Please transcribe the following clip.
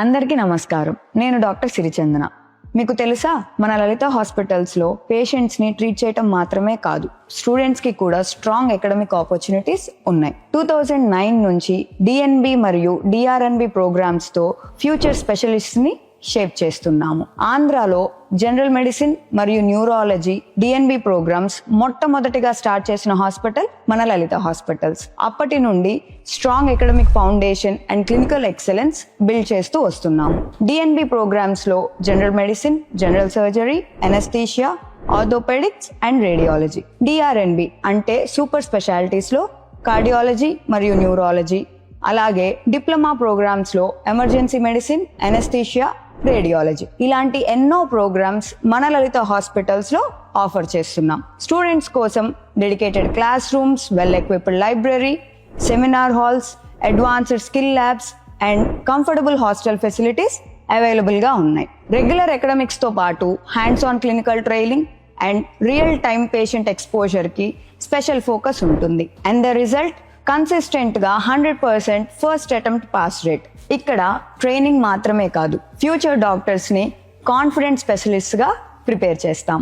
అందరికీ నమస్కారం. నేను డాక్టర్ సిరిచందన. మీకు తెలుసా, మన లలిత హాస్పిటల్స్లో పేషెంట్స్ని ట్రీట్ చేయటం మాత్రమే కాదు, స్టూడెంట్స్కి కూడా స్ట్రాంగ్ అకాడమిక్ ఆపర్చునిటీస్ ఉన్నాయి. 2009 నుంచి డిఎన్బి మరియు డిఆర్ఎన్బి ప్రోగ్రామ్స్తో ఫ్యూచర్ స్పెషలిస్ట్ని షేప్ చేస్తున్నాము. ఆంధ్రాలో జనరల్ మెడిసిన్ మరియు న్యూరాలజీ డిఎన్బి ప్రోగ్రామ్స్ మొట్టమొదటిగా స్టార్ట్ చేసిన హాస్పిటల్ మన లలిత హాస్పిటల్స్. అప్పటి నుండి strong academic foundation and clinical excellence build చేస్తూ వస్తున్నాము. డిఎన్బి ప్రోగ్రామ్స్ లో general medicine, general surgery, anaesthesia, orthopaedics and radiology. DrNB అంటే సూపర్ స్పెషాలిటీస్ లో కార్డియాలజీ మరియు న్యూరాలజీ, అలాగే డిప్లొమా ప్రోగ్రామ్స్ లో ఎమర్జెన్సీ మెడిసిన్, ఎనస్థీషియా, రేడియాలజీ. ఇలాంటి ఎన్నో ప్రోగ్రామ్స్ మన లలిత హాస్పిటల్స్ లో ఆఫర్ చేస్తున్నాం. స్టూడెంట్స్ కోసం dedicated classrooms, well equipped library, seminar halls, advanced skill labs and comfortable hostel facilities available గా ఉన్నాయి. రెగ్యులర్ అకాడమిక్స్ తో పాటు hands on clinical training and real time patient exposure కి special focus ఉంటుంది. And the result consistent గా 100% first attempt pass rate. ఇక్కడ training మాత్రమే కాదు, ఫ్యూచర్ డాక్టర్స్ ని కాన్ఫిడెంట్ స్పెషలిస్ట్ గా ప్రిపేర్ చేస్తాం.